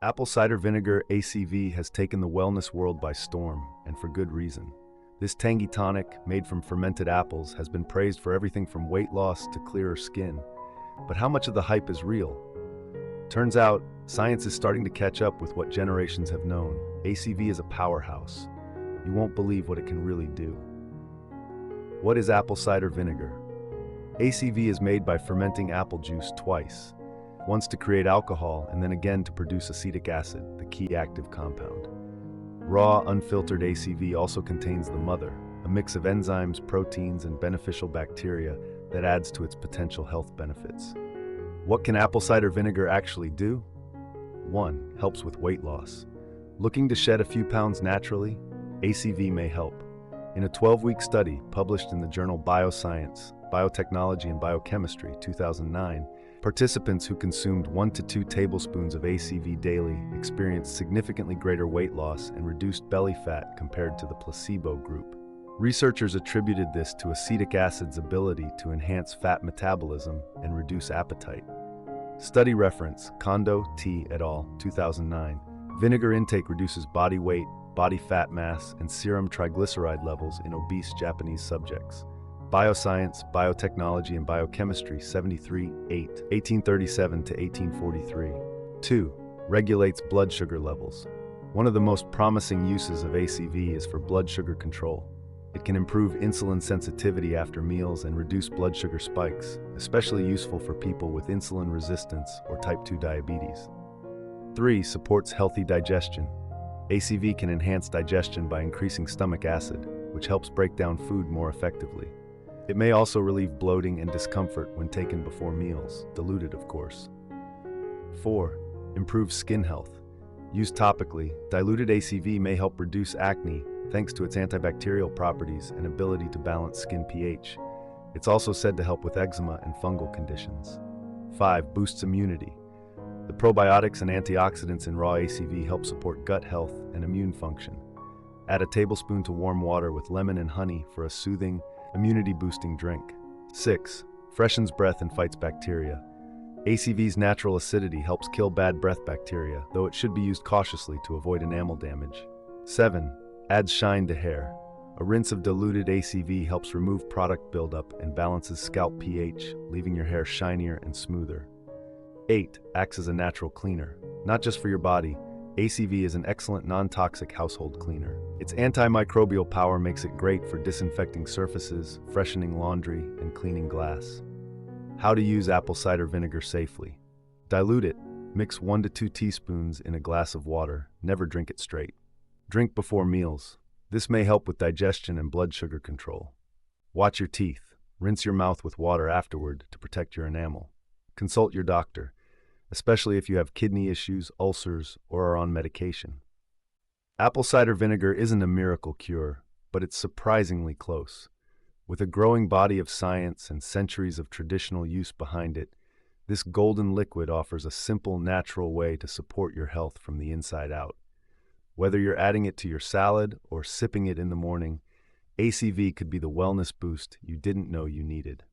Apple cider vinegar ACV has taken the wellness world by storm, and for good reason. This tangy tonic, made from fermented apples, has been praised for everything from weight loss to clearer skin. But how much of the hype is real? Turns out, science is starting to catch up with what generations have known. ACV is a powerhouse. You won't believe what it can really do. What is apple cider vinegar? ACV is made by fermenting apple juice twice. Once to create alcohol, and then again to produce acetic acid, the key active compound. Raw, unfiltered ACV also contains the mother, a mix of enzymes, proteins, and beneficial bacteria that adds to its potential health benefits. What can apple cider vinegar actually do? 1. Helps with weight loss. Looking to shed a few pounds naturally? ACV may help. In a 12-week study published in the journal Bioscience, Biotechnology and Biochemistry, 2009, participants who consumed 1 to 2 tablespoons of ACV daily experienced significantly greater weight loss and reduced belly fat compared to the placebo group. Researchers attributed this to acetic acid's ability to enhance fat metabolism and reduce appetite. Study reference, Kondo, T. et al., 2009. Vinegar intake reduces body weight, body fat mass, and serum triglyceride levels in obese Japanese subjects. Bioscience, Biotechnology and Biochemistry, 73, 8, 1837 to 1843. 2. Regulates blood sugar levels. One of the most promising uses of ACV is for blood sugar control. It can improve insulin sensitivity after meals and reduce blood sugar spikes, especially useful for people with insulin resistance or type 2 diabetes. 3. Supports healthy digestion. ACV can enhance digestion by increasing stomach acid, which helps break down food more effectively. It may also relieve bloating and discomfort when taken before meals, diluted of course. 4. Improves skin health. Used topically, diluted ACV may help reduce acne thanks to its antibacterial properties and ability to balance skin pH. It's also said to help with eczema and fungal conditions. 5. Boosts immunity. The probiotics and antioxidants in raw ACV help support gut health and immune function. Add a tablespoon to warm water with lemon and honey for a soothing, immunity-boosting drink. 6. Freshens breath and fights bacteria. ACV's natural acidity helps kill bad breath bacteria, though it should be used cautiously to avoid enamel damage. 7. Adds shine to hair. A rinse of diluted ACV helps remove product buildup and balances scalp pH, leaving your hair shinier and smoother. 8. Acts as a natural cleaner. Not just for your body, ACV is an excellent non-toxic household cleaner. Its antimicrobial power makes it great for disinfecting surfaces, freshening laundry, and cleaning glass. How to use apple cider vinegar safely. Dilute it. Mix 1 to 2 teaspoons in a glass of water. Never drink it straight. Drink before meals. This may help with digestion and blood sugar control. Watch your teeth. Rinse your mouth with water afterward to protect your enamel. Consult your doctor, especially if you have kidney issues, ulcers, or are on medication. Apple cider vinegar isn't a miracle cure, but it's surprisingly close. With a growing body of science and centuries of traditional use behind it, this golden liquid offers a simple, natural way to support your health from the inside out. Whether you're adding it to your salad or sipping it in the morning, ACV could be the wellness boost you didn't know you needed.